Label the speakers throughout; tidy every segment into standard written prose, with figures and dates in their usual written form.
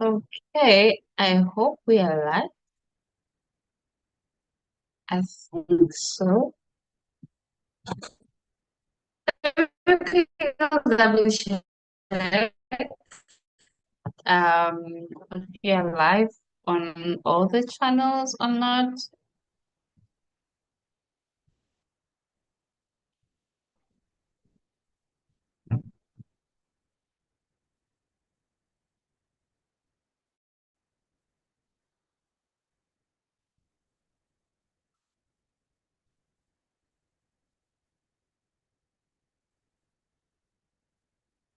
Speaker 1: Okay, I hope we are live. I think so. Okay, I'll double check if we are live on all the channels or not.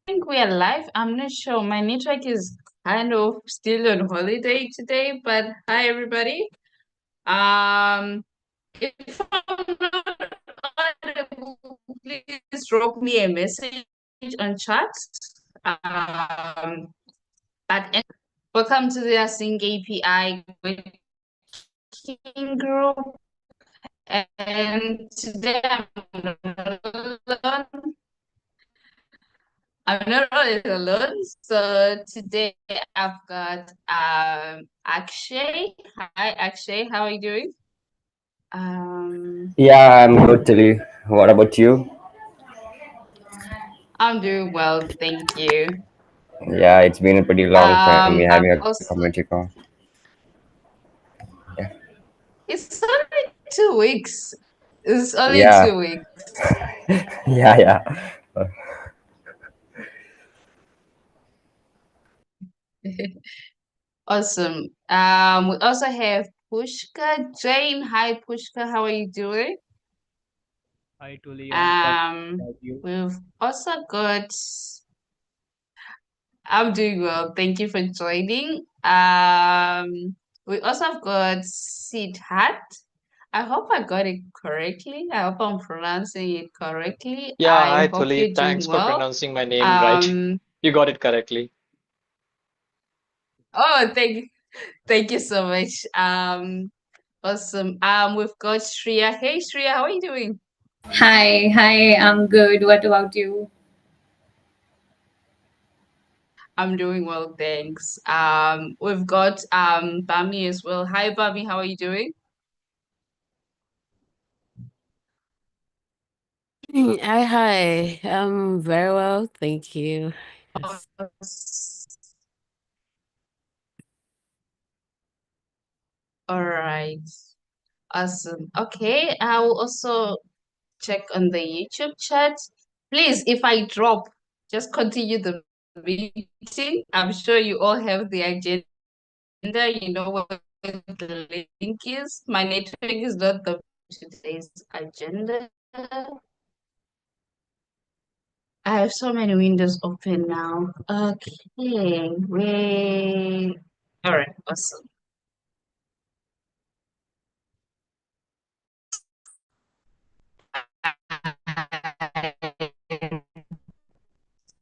Speaker 1: I think we are live. I'm not sure. My network is kind of still on holiday today, but hi everybody. Um, if I'm not audible, please drop me a message on chat. Um, but welcome to the AsyncAPI working group. And today I'm not alone. So today I've got Akshay. Hi Akshay, how are you doing? Um
Speaker 2: Yeah, I'm good, Tilly. What about you?
Speaker 1: I'm doing well, thank you.
Speaker 2: Yeah, it's been a pretty long time we
Speaker 1: I've
Speaker 2: having a
Speaker 1: also
Speaker 2: community call. Yeah,
Speaker 1: it's only 2 weeks. It's only
Speaker 2: yeah,
Speaker 1: 2 weeks.
Speaker 2: yeah, yeah. Uh,
Speaker 1: Awesome. We also have Pushka Jane. Hi Pushka, how are you doing?
Speaker 3: Hi, Tuli. I'm fine.
Speaker 1: Um,
Speaker 3: How about you?
Speaker 1: we've also got, I'm doing well. Thank you for joining. We also have got Siddharth. I hope I got it correctly. I hope I'm pronouncing it correctly.
Speaker 4: Yeah,
Speaker 1: I
Speaker 4: hi
Speaker 1: hope
Speaker 4: Thuli.
Speaker 1: you're doing
Speaker 4: Thanks for
Speaker 1: well.
Speaker 4: pronouncing my name right.
Speaker 1: Um,
Speaker 4: You got it correctly.
Speaker 1: oh, thank you so much. Awesome. We've got Shreya. Hey, Shreya, how are you doing?
Speaker 5: Hi, I'm good. What about you?
Speaker 1: I'm doing well, thanks. We've got Bami as well. Hi, Bami, how are you doing?
Speaker 6: Hi. Very well, thank you. Yes.
Speaker 1: All right. Awesome. Okay, I will also check on the YouTube chat. Please, if I drop, just continue the meeting. I'm sure you all have the agenda. You know what the link is. My network is not the today's agenda. I have so many windows open now. Okay, wait. All right, awesome. I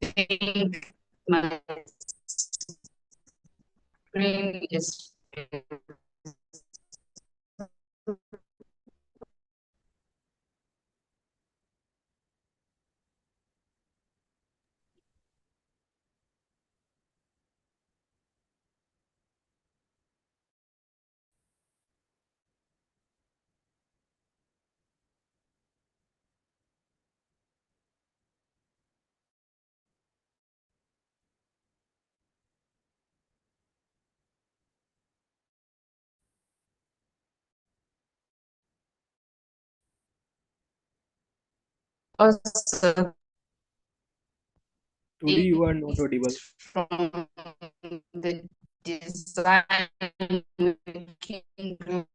Speaker 1: think my screen is also
Speaker 3: Tuli, you are not audible.
Speaker 1: it's from the design working group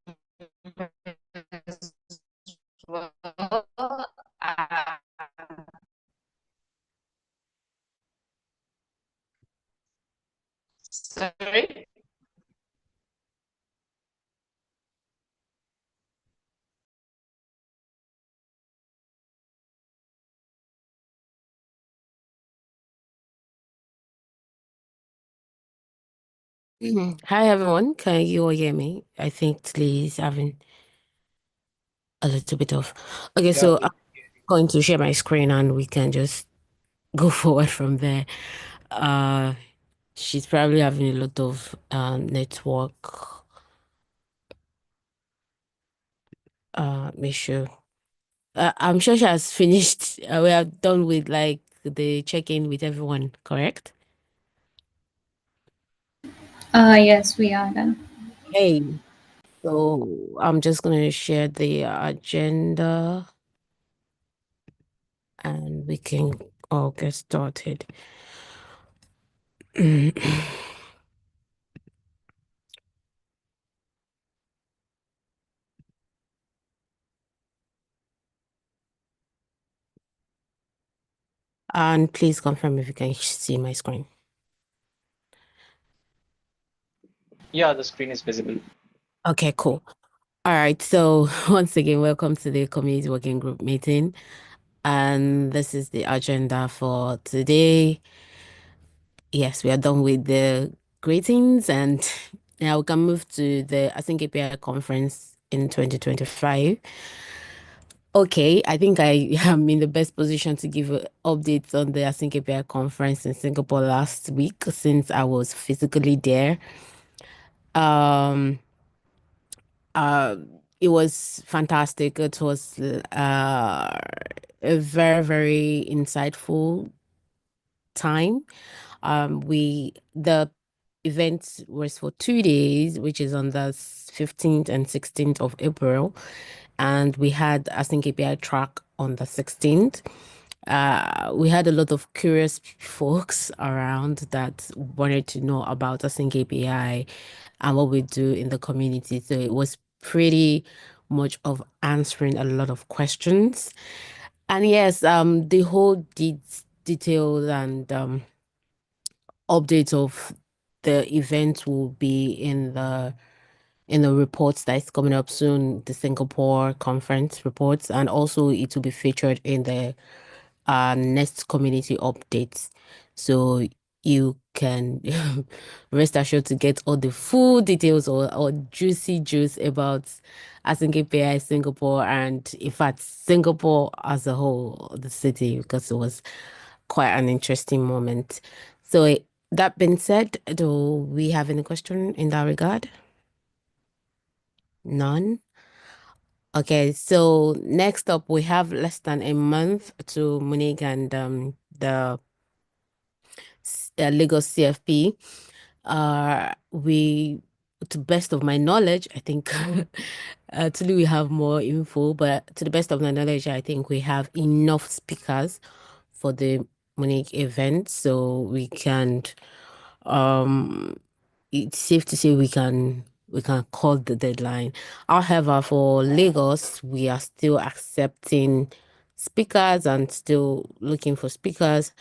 Speaker 1: as well. Uh, sorry.
Speaker 6: Hi, everyone. Can you all hear me? I think Tilly is having a little bit of. Okay,
Speaker 3: Yeah,
Speaker 6: so
Speaker 3: we
Speaker 6: I'm going to share my screen and we can just go forward from there. Uh, She's probably having a lot of network issue. I'm sure she has finished. We are done with like the check-in with everyone, correct?
Speaker 5: Yes, we are done.
Speaker 6: Hey, so I'm just gonna share the agenda and we can all get started. And please confirm if you can see my screen.
Speaker 4: Yeah, the screen is visible.
Speaker 6: Okay, cool. All right, so once again, welcome to the community working group meeting. And this is the agenda for today. Yes, we are done with the greetings and now we can move to the AsyncAPI conference in 2025. Okay, I think I am in the best position to give updates on the AsyncAPI conference in Singapore last week since I was physically there. Um, uh, it was fantastic. It was a very, very insightful time. The event was for 2 days, which is on the 15th and 16th of April, and we had Async API track on the 16th. We had a lot of curious folks around that wanted to know about Async API and what we do in the community. So it was pretty much of answering a lot of questions. And yes, the whole details and updates of the event will be in the reports that is coming up soon, the Singapore conference reports, and also it will be featured in the next community updates. So you can rest assured to get all the full details or juicy juice about Async API Singapore and in fact Singapore as a whole, the city, because it was quite an interesting moment. So that being said, do we have any question in that regard? None? Okay, so next up we have less than a month to Munich and the Lagos CFP. We, to best of my knowledge, I think actually we have more info, but to the best of my knowledge, I think we have enough speakers for the Munich event, so we can it's safe to say we can call the deadline. However, for Lagos, we are still accepting speakers and still looking for speakers.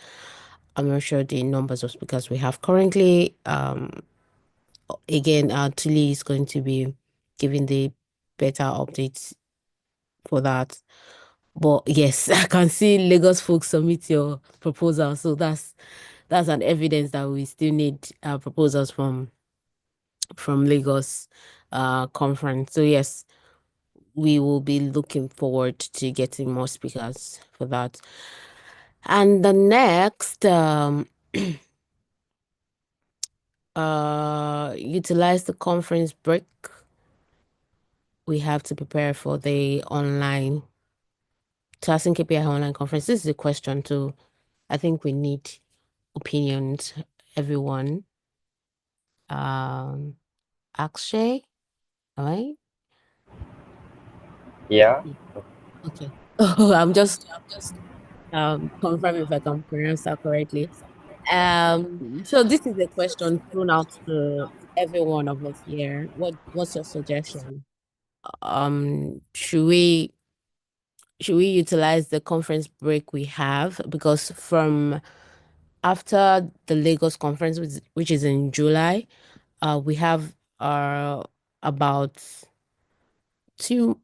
Speaker 6: I'm not sure the numbers of speakers we have currently. Again, Tuli is going to be giving the better updates for that. But yes, I can see Lagos folks submit your proposal, so that's an evidence that we still need proposals from Lagos conference. So yes, we will be looking forward to getting more speakers for that. And the next utilize the conference break. We have to prepare for the online to Async API online conference. This is a question too. I think we need opinions, everyone. Akshay, all right?
Speaker 2: Yeah.
Speaker 6: Okay. I'm just confirm if I can pronounce that correctly. So this is a question thrown out to every one of us here. What's your suggestion? Should we utilize the conference break we have? Because from after the Lagos conference, which is in July, we have about two,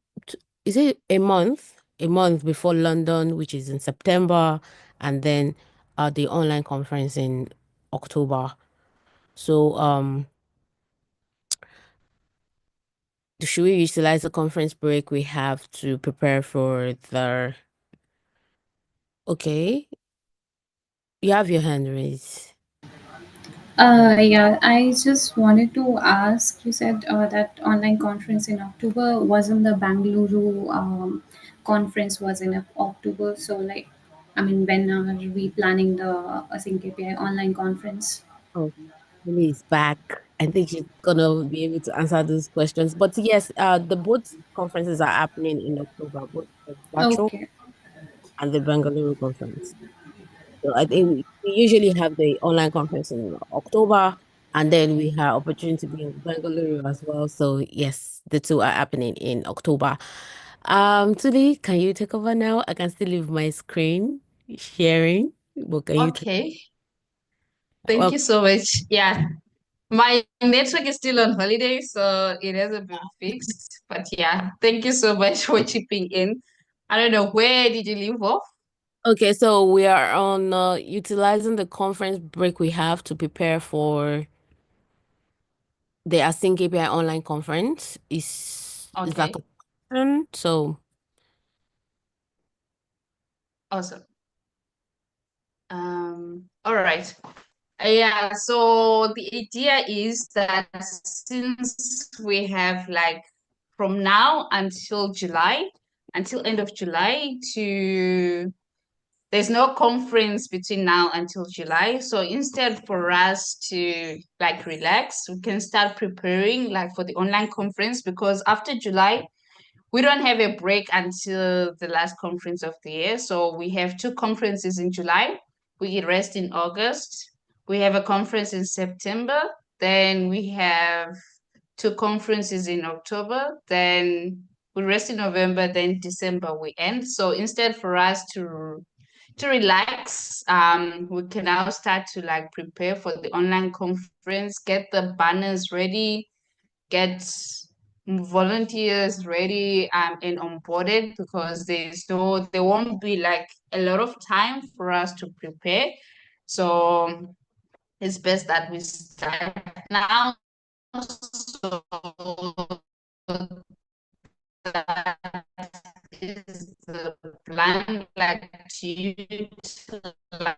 Speaker 6: is it a month? A month before London, which is in September, and then the online conference in October. So should we utilize the conference break we have to prepare for the okay? You have your hand raised.
Speaker 5: Yeah, I just wanted to ask, you said that online conference in October wasn't the Bangalore conference was in October. So like, I mean, when are we planning the AsyncAPI online conference?
Speaker 6: Oh, Lily is back. I think she's gonna be able to answer those questions. But yes, the both conferences are happening in October, both the virtual
Speaker 5: Okay.
Speaker 6: and the Bangalore conference. So I think we usually have the online conference in October, and then we have opportunity to be in Bangalore as well. So yes, the two are happening in October. Tuli, can you take over now? I can still leave my screen sharing, but can you take?
Speaker 1: Okay. Thank
Speaker 6: Well,
Speaker 1: you so much. Yeah. My network is still on holiday, so it hasn't been fixed. But yeah, thank you so much for chipping in. I don't know, where did you leave off?
Speaker 6: okay, so we are on utilizing the conference break we have to prepare for the Async API online conference. Is that
Speaker 1: Okay,
Speaker 6: a so
Speaker 1: awesome. All right. Yeah, so the idea is that since we have like from now until July, until end of July to there's no conference between now until July. So instead for us to like relax, we can start preparing like for the online conference because after July, we don't have a break until the last conference of the year. So we have two conferences in July. We rest in August. We have a conference in September. Then we have two conferences in October. Then we rest in November. Then December we end. So instead for us to relax, we can now start to like prepare for the online conference, get the banners ready, get volunteers ready and onboarded because there won't be like a lot of time for us to prepare. So it's best that we start now. So that is the plan, like to utilize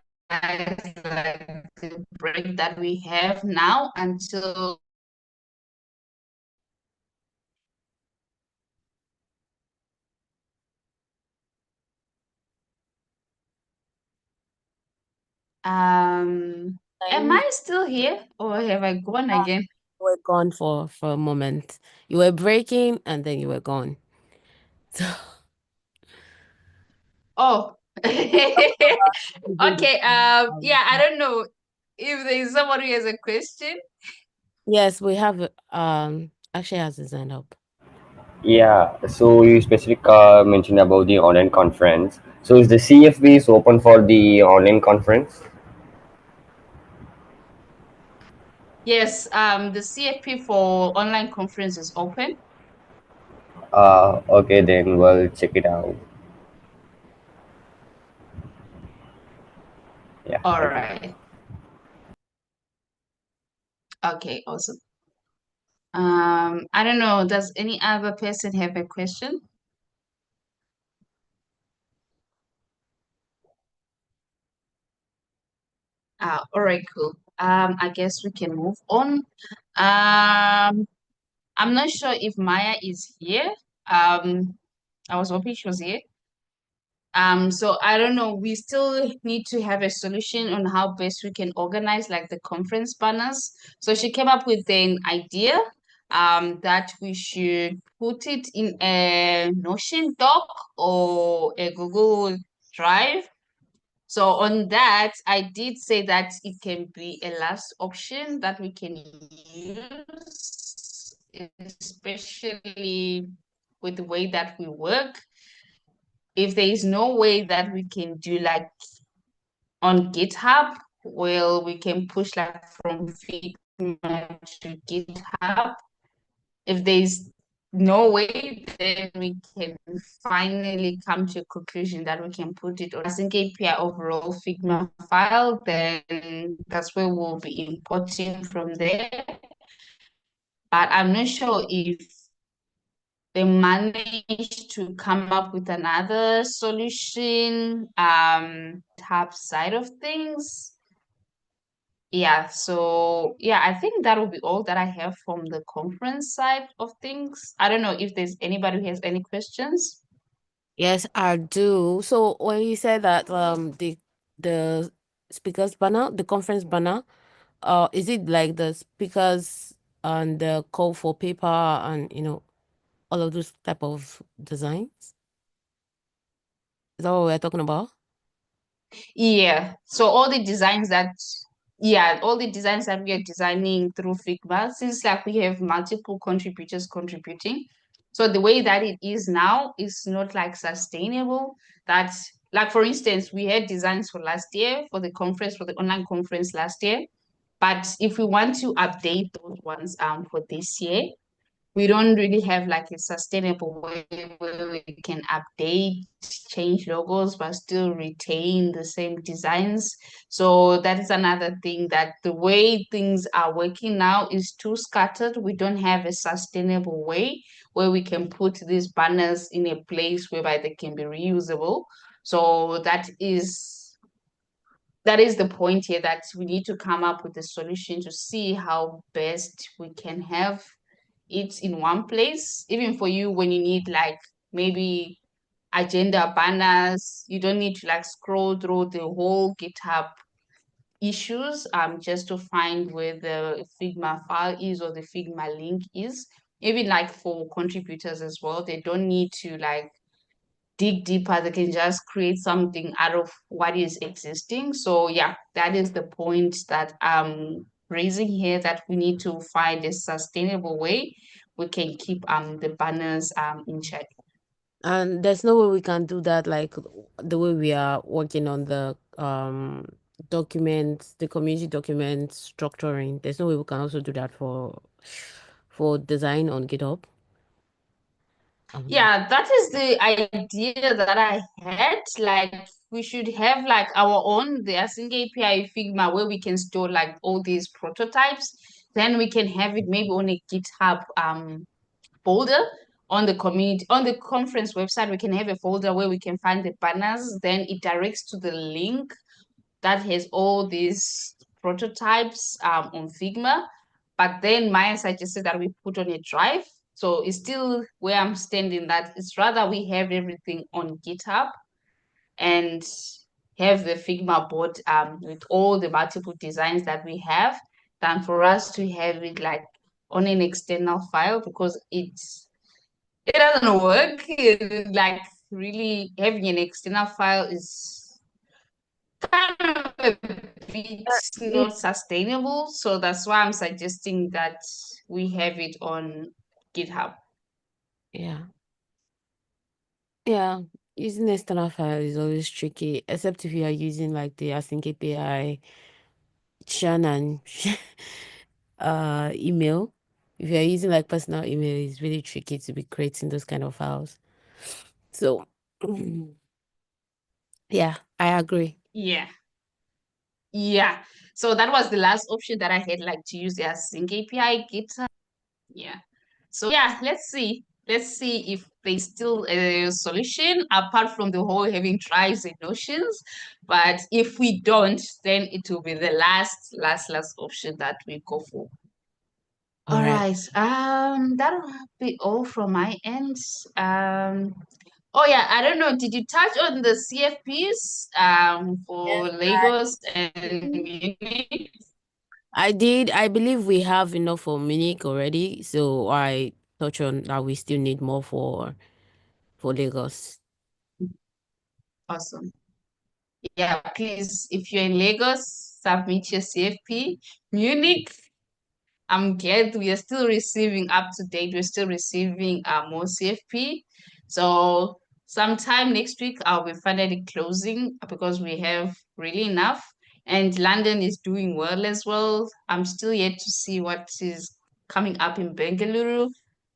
Speaker 1: like the break that we have now until am
Speaker 6: time
Speaker 1: I still here or have I gone again?
Speaker 6: you were gone for a moment. You were breaking and then you were gone. So
Speaker 1: Oh.
Speaker 6: we
Speaker 1: Okay, yeah, I don't know if there's someone who has a question.
Speaker 6: yes, we have actually has his hand up.
Speaker 2: Yeah, so you specifically mentioned about the online conference. So is the CFB is open for the online conference?
Speaker 1: Yes, the CFP for online conference is open.
Speaker 2: Okay, then we'll check it out. Yeah,
Speaker 1: All
Speaker 2: thank you.
Speaker 1: right. Okay, awesome. I don't know, does any other person have a question? All right, cool. I guess we can move on. I'm not sure if Maya is here. I was hoping she was here. So I don't know. We still need to have a solution on how best we can organize like the conference banners. So she came up with an idea that we should put it in a Notion doc or a Google Drive. So on that, I did say that it can be a last option that we can use, especially with the way that we work. If there is no way that we can do like on GitHub, well, we can push like from Figma to GitHub. If there's no way, then we can finally come to a conclusion that we can put it on Async API overall Figma file, then that's where we'll be importing from there. But I'm not sure if they managed to come up with another solution, tab side of things. yeah, so yeah, I think that will be all that I have from the conference side of things. I don't know if there's anybody who has any questions.
Speaker 6: Yes, I do. So when you said that the speakers banner, the conference banner, is it like the speakers and the call for paper and all of those type of designs? Is that what we're talking about?
Speaker 1: Yeah, so all the designs that we are designing through Figma, since like we have multiple contributors contributing, so the way that it is now is not like sustainable. That like for instance, we had designs for last year for the conference, for the online conference last year, but if we want to update those ones for this year, we don't really have like a sustainable way where we can update, change logos, but still retain the same designs. So that is another thing, that the way things are working now is too scattered. We don't have a sustainable way where we can put these banners in a place whereby they can be reusable. So that is the point here, that we need to come up with a solution to see how best we can have it in one place. Even for you, when you need like maybe agenda banners, you don't need to like scroll through the whole GitHub issues just to find where the Figma file is or the Figma link is. Even like for contributors as well, they don't need to like dig deeper. They can just create something out of what is existing. So yeah, that is the point that I'm raising here, that we need to find a sustainable way we can keep the banners in check.
Speaker 6: And there's no way we can do that like the way we are working on the documents, the community document structuring. There's no way we can also do that for design on GitHub.
Speaker 1: Yeah, that is the idea that I had. Like we should have like our own the AsyncAPI Figma where we can store like all these prototypes. Then we can have it maybe on a GitHub folder on the community on the conference website. We can have a folder where we can find the banners. Then it directs to the link that has all these prototypes on Figma. But then Maya suggested that we put on a drive. So it's still where I'm standing, that it's rather we have everything on GitHub and have the Figma board with all the multiple designs that we have, than for us to have it like on an external file, because it doesn't work. Like really having an external file is kind of a bit
Speaker 6: It,
Speaker 1: not sustainable. So that's why I'm suggesting that we have it on GitHub.
Speaker 6: yeah. Yeah. Using external file is always tricky, except if you are using like the Async API Chan and email. If you're using like personal email, it's really tricky to be creating those kind of files. So yeah, I agree.
Speaker 1: Yeah. Yeah. So that was the last option that I had, like to use the Async API GitHub. Yeah. So yeah, let's see. Let's see if there's still a solution apart from the whole having drives and notions. But if we don't, then it will be the last option that we go for.
Speaker 6: All
Speaker 1: All
Speaker 6: right.
Speaker 1: right. That'll be all from my end. Um, oh yeah, I don't know. Did you touch on the CFPs
Speaker 6: Yes,
Speaker 1: for
Speaker 6: I
Speaker 1: Lagos and
Speaker 6: did.
Speaker 1: Munich?
Speaker 6: I did. I believe we have enough for Munich already, so I touch on that we still need more for Lagos.
Speaker 1: Awesome. Yeah, please, if you're in Lagos, submit your CFP. Munich, I'm glad we are still receiving up to date. We're still receiving more CFP. So sometime next week, I'll be finally closing because we have really enough. And London is doing well as well. I'm still yet to see what is coming up in Bengaluru.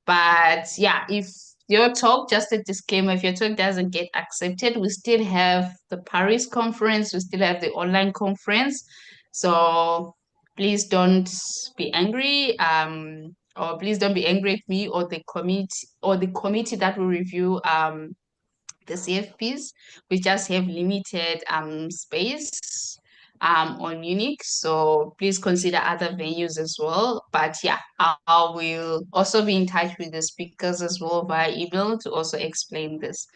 Speaker 1: But yeah, if your talk, just a disclaimer, if your talk doesn't get accepted, we still have the Paris conference, we still have the online conference. So please don't be angry, or please don't be angry at me or the committee that will review the CFPs. We just have limited space. on Munich. So please consider other venues as well. But yeah, I will also be in touch with the speakers as well via email to also explain this.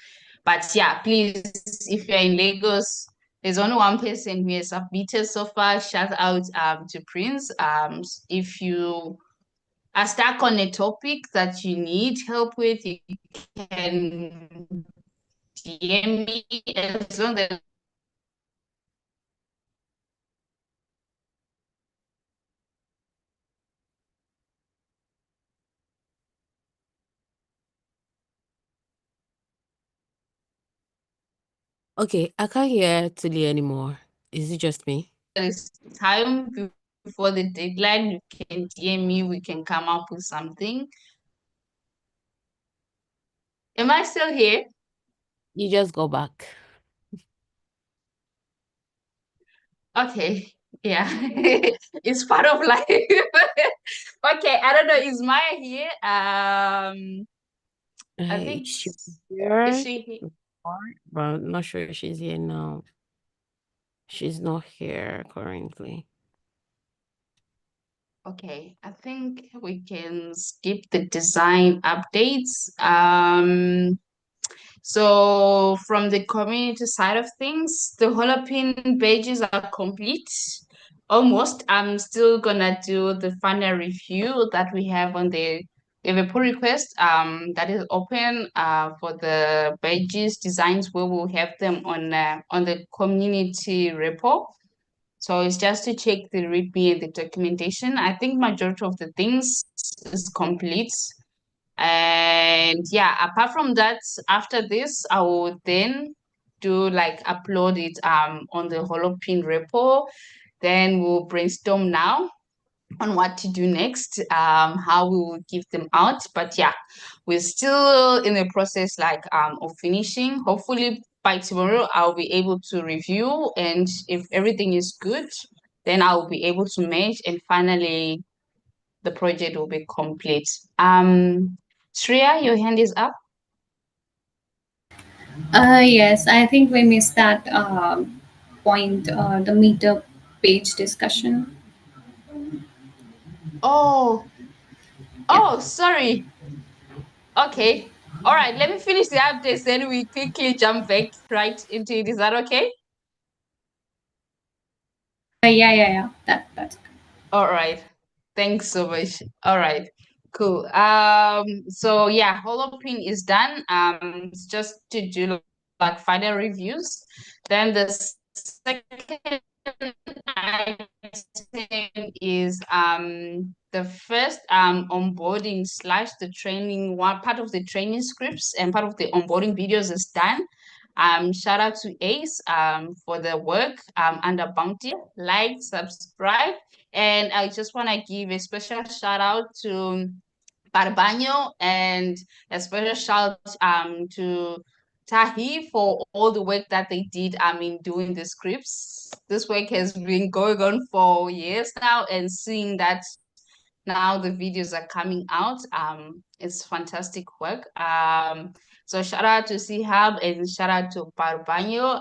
Speaker 1: But yeah, please, if you're in Lagos, there's only one person who has submitted so far. Shout out to Prince. If you are stuck on a topic that you need help with, you can DM me as long as
Speaker 6: Okay, I can't hear Tilly anymore. Is it just me?
Speaker 1: there's time before the deadline, you can DM me, we can come up with something. Am I still here?
Speaker 6: You just go back.
Speaker 1: Okay, yeah. It's part of life. Okay, I don't know. Is Maya here? I think
Speaker 6: She's
Speaker 1: is
Speaker 6: here,
Speaker 1: she here?
Speaker 6: but I'm not sure if she's here now. She's not here currently.
Speaker 1: Okay, I think we can skip the design updates. So from the community side of things, the Holopin pages are complete. Almost. I'm still gonna do the final review that we have on the we have a pull request that is open for the pages designs where we'll have them on the community repo. So it's just to check the README and the documentation. I think majority of the things is complete. And yeah, apart from that, after this, I will then do like upload it on the Holopin repo. Then we'll brainstorm now on what to do next, how we will give them out. But yeah, we're still in the process like of finishing. Hopefully by tomorrow I'll be able to review, and if everything is good, then I'll be able to merge, and finally the project will be complete. Shreya, your hand is up.
Speaker 5: Yes, I think we missed that point, the meter page discussion.
Speaker 1: Oh,
Speaker 5: Yeah.
Speaker 1: oh, sorry. Okay. All right, let me finish the updates, then we quickly jump back right into it. Is that okay?
Speaker 5: Yeah. That's
Speaker 1: All right. Thanks so much. All right. Cool. So yeah, Holopin is done. It's just to do like final reviews. Then the second item is the first onboarding slash the training one part of the training scripts and part of the onboarding videos is done. Shout out to Ace for the work under Bounty. Like, subscribe, and I just want to give a special shout out to Barbaño and a special shout to Tahi for all the work that they did in doing the scripts. This work has been going on for years now, and seeing that now the videos are coming out, it's fantastic work. So shout out to C-Hub and shout out to Barbaño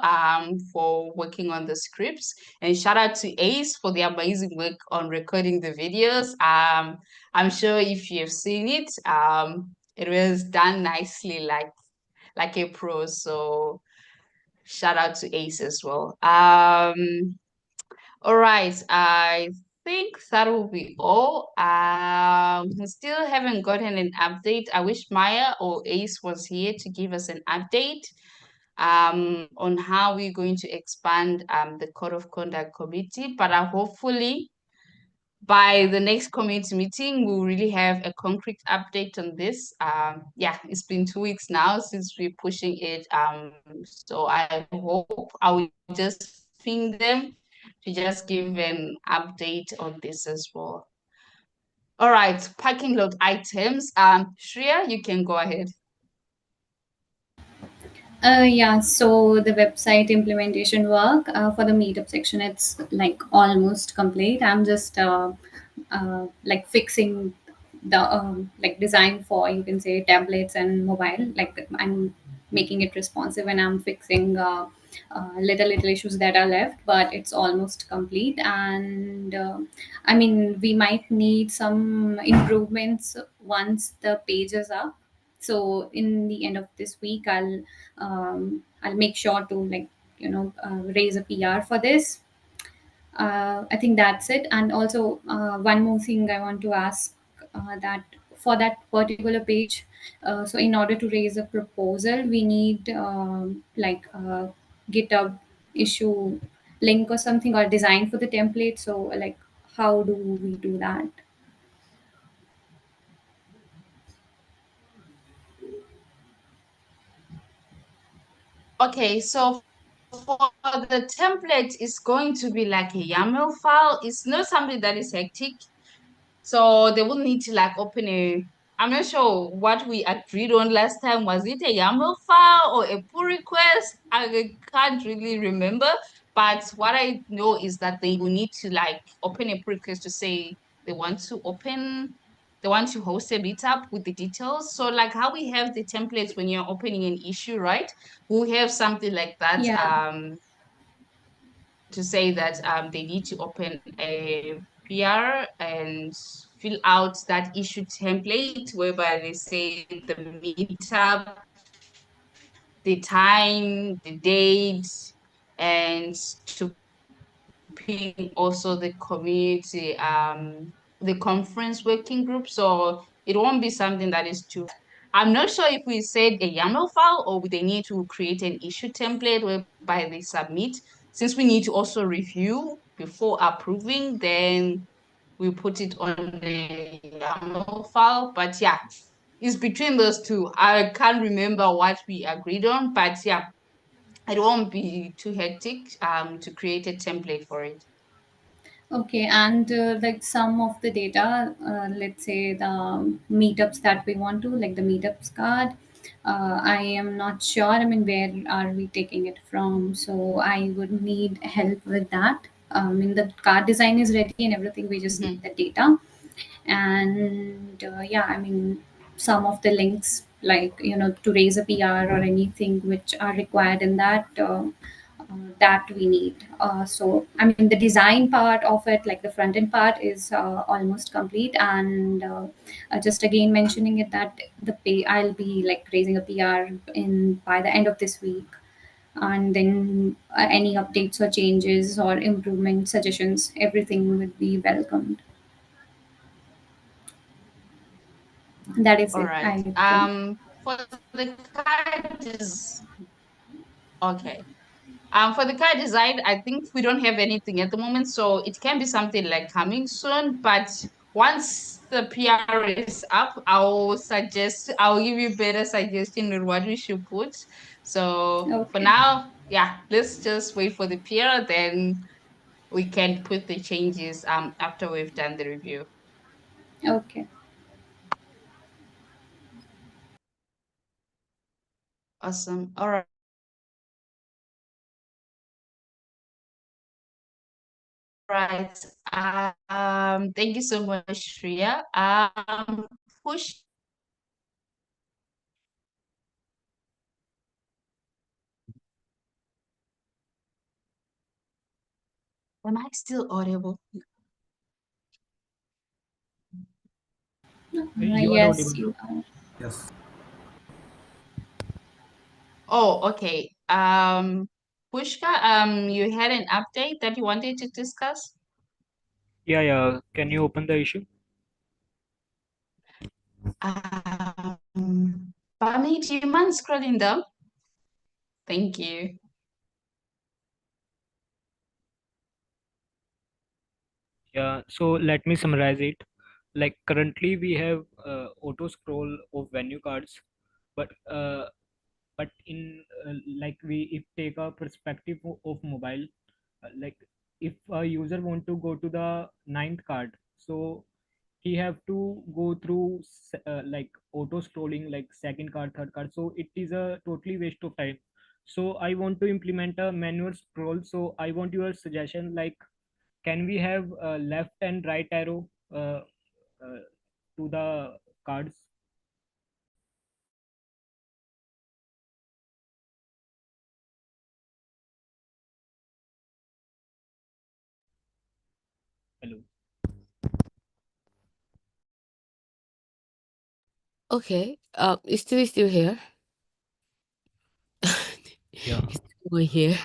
Speaker 1: for working on the scripts, and shout out to Ace for the amazing work on recording the videos. I'm sure if you've seen it, it was done nicely, like a pro. So shout out to Ace as well. All right, I think that will be all. We still haven't gotten an update. I wish Maya or Ace was here to give us an update on how we're going to expand the Code of Conduct Committee. But hopefully by the next community meeting, we'll really have a concrete update on this. Yeah, it's been 2 weeks now since we're pushing it. So I hope I will just ping them to just give an update on this as well. All right, parking lot items. Shreya, you can go ahead.
Speaker 5: Yeah, so the website implementation work for the meetup section, it's like almost complete. I'm just like fixing the like design for, you can say, tablets and mobile. Like I'm making it responsive, and I'm fixing little issues that are left, but it's almost complete. And I mean, we might need some improvements once the page is up. So in the end of this week, I'll make sure to, like, raise a PR for this. I think that's it. And also, one more thing I want to ask, that for that particular page, so in order to raise a proposal, we need like a GitHub issue link or something, or design for the template. So, like, how do we do that?
Speaker 1: Okay, so for the template, it's going to be like a YAML file. It's not something that is hectic. So they will need to like open a, I'm not sure what we agreed on last time. Was it a YAML file or a pull request? I can't really remember. But what I know is that they will need to like open a pull request to say they want to open, they want to host a meetup with the details. So like how we have the templates when you're opening an issue, right? We'll have something like that.
Speaker 5: Yeah.
Speaker 1: To say that they need to open a PR and fill out that issue template whereby they say the meetup, the time, the date, and to ping also the community, the conference working group. So it won't be something that is too. I'm not sure if we said a YAML file or they need to create an issue template whereby they submit. Since we need to also review before approving, then we put it on the YAML file. But yeah, it's between those two. I can't remember what we agreed on, but yeah, it won't be too hectic to create a template for it.
Speaker 5: Okay, and like some of the data, let's say the meetups that we want to, like the meetups card, I am not sure. I mean, where are we taking it from? So I would need help with that. I mean, the card design is ready and everything. We just need
Speaker 1: Mhm.
Speaker 5: the data. And yeah, I mean, some of the links, like, to raise a PR or anything which are required in that. That we need. So, I mean, the design part of it, like the front end part, is almost complete. And just again mentioning it that I'll be like raising a PR in by the end of this week, and then any updates or changes or improvement suggestions, everything would be welcomed. That is
Speaker 1: All
Speaker 5: it,
Speaker 1: right.
Speaker 5: I think.
Speaker 1: For the card is okay. For the card design, I think we don't have anything at the moment, so it can be something like coming soon. But once the PR is up, I'll give you better suggestion on what we should put. So for
Speaker 5: Okay.
Speaker 1: now, yeah, let's just wait for the PR, then we can put the changes after we've done the review.
Speaker 5: Okay.
Speaker 1: Awesome. All right. Right. Thank you so much, Shreya. Push. Am I still audible?
Speaker 3: You are
Speaker 5: Yes,
Speaker 3: audible
Speaker 5: you
Speaker 3: now.
Speaker 5: are.
Speaker 7: Yes.
Speaker 1: Oh, okay. Pushka, you had an update that you wanted to discuss?
Speaker 3: Yeah, yeah. Can you open the issue?
Speaker 1: Bami, do you mind scrolling down? Thank you.
Speaker 3: Yeah. So let me summarize it. Like currently we have auto scroll of venue cards, but in like we if take a perspective of mobile, like if a user want to go to the ninth card, so he have to go through like auto scrolling like second card, third card, so it is a totally waste of time. So I want to implement a manual scroll. So I want your suggestion, like can we have left and right arrow uh, to the cards? Hello.
Speaker 6: Okay. Is still here?
Speaker 3: Yeah.
Speaker 6: Is still here?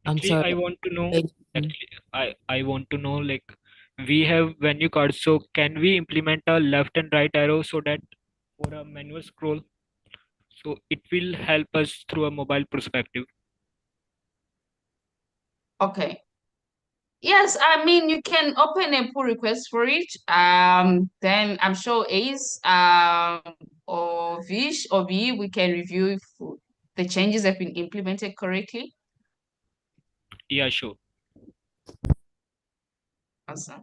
Speaker 6: I'm
Speaker 3: Actually,
Speaker 6: sorry.
Speaker 3: I want to know.
Speaker 6: Mm.
Speaker 3: Actually, I want to know, like, we have venue cards, so can we implement a left and right arrow so that for a manual scroll, so it will help us through a mobile perspective.
Speaker 1: Okay. Yes, I mean you can open a pull request for it. Then I'm sure Ace or Vish or V we can review if the changes have been implemented correctly.
Speaker 3: Yeah, sure.
Speaker 1: Awesome.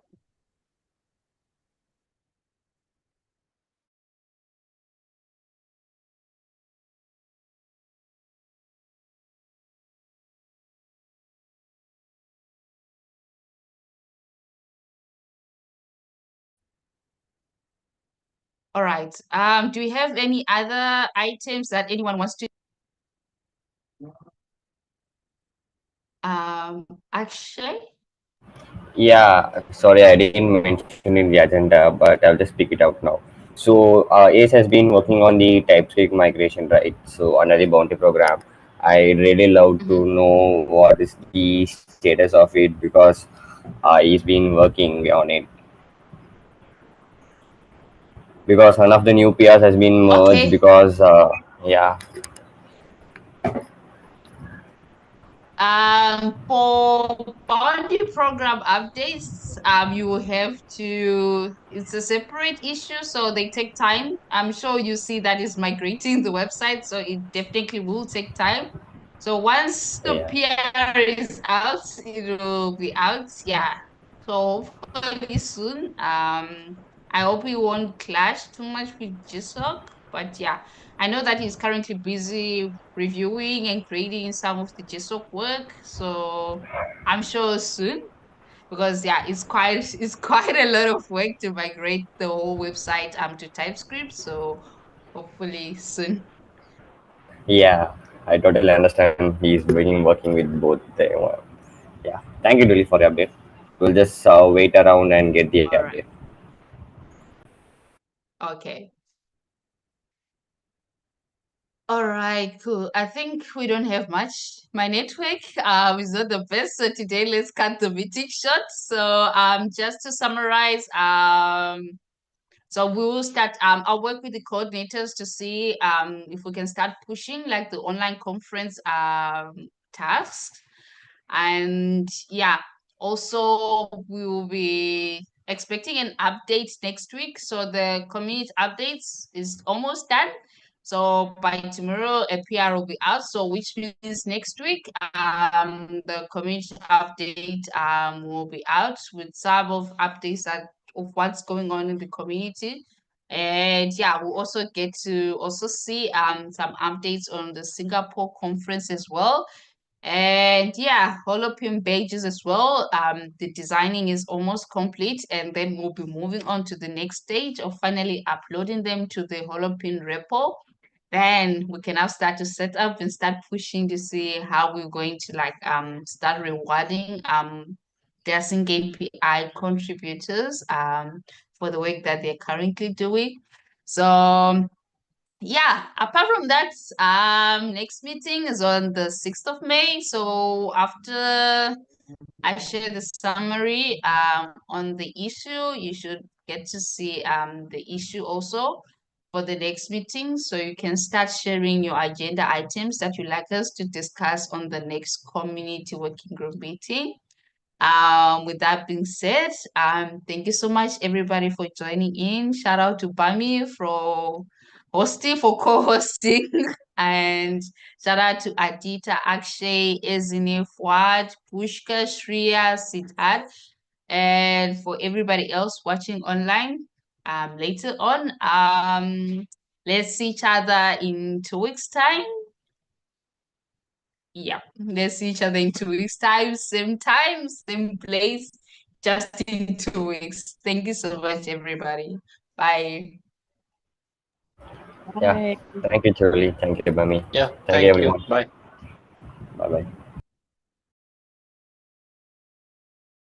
Speaker 1: All right. Do we have any other items that anyone wants to actually?
Speaker 2: Yeah, sorry, I didn't mention in the agenda, but I'll just pick it out now. So, ACE has been working on the TypeScript migration, right? So, under the Bounty program, I really love to
Speaker 1: Mhm.
Speaker 2: know what is the status of it because he's been working on it. Because one of the new PRs has been merged
Speaker 1: Okay.
Speaker 2: because, yeah,
Speaker 1: For boundary program updates, you will have to, it's a separate issue, so they take time. I'm sure you see that is migrating the website, so it definitely will take time. So once the
Speaker 2: yeah.
Speaker 1: PR is out, it will be out. Yeah. So hopefully soon. I hope it won't clash too much with GSOC, but yeah. I know that he's currently busy reviewing and grading some of the JSOC work, so I'm sure soon because yeah, it's quite a lot of work to migrate the whole website to TypeScript. So hopefully soon.
Speaker 2: Yeah, I totally understand. He's been working with both. Yeah, thank you, Dolly, for the update. We'll just wait around and get the
Speaker 1: All
Speaker 2: update.
Speaker 1: right. Okay. All right, cool. I think we don't have much. My network is not the best, so today let's cut the meeting short. So just to summarize, so we will start. I'll work with the coordinators to see if we can start pushing like the online conference tasks. And yeah, also we will be expecting an update next week. So the community updates is almost done. So by tomorrow, a PR will be out. So which means next week, the community update will be out with some of updates of what's going on in the community. And yeah, we'll also get to also see some updates on the Singapore conference as well. And yeah, Holopin pages as well. The designing is almost complete, and then we'll be moving on to the next stage of finally uploading them to the Holopin repo. Then we can now start to set up and start pushing to see how we're going to like start rewarding the Async API contributors for the work that they're currently doing. So yeah, apart from that, next meeting is on the 6th of May. So after I share the summary on the issue, you should get to see the issue also for the next meeting. So you can start sharing your agenda items that you like us to discuss on the next community working group meeting. With that being said, thank you so much everybody for joining in. Shout out to Bami for co-hosting, and shout out to Adita, Akshay, Ezine, Fuad, Pushka, Shreya, Siddharth, and for everybody else watching online. Later on, let's see each other in 2 weeks' time. Yeah, let's see each other in 2 weeks' time, same place, just in 2 weeks. Thank you so much, everybody. Bye.
Speaker 2: Yeah.
Speaker 6: Bye.
Speaker 2: Thank you, Julie. Thank you, Bami.
Speaker 4: Yeah,
Speaker 2: Thank you,
Speaker 4: thank you.
Speaker 2: everyone.
Speaker 4: Bye.
Speaker 2: Bye bye.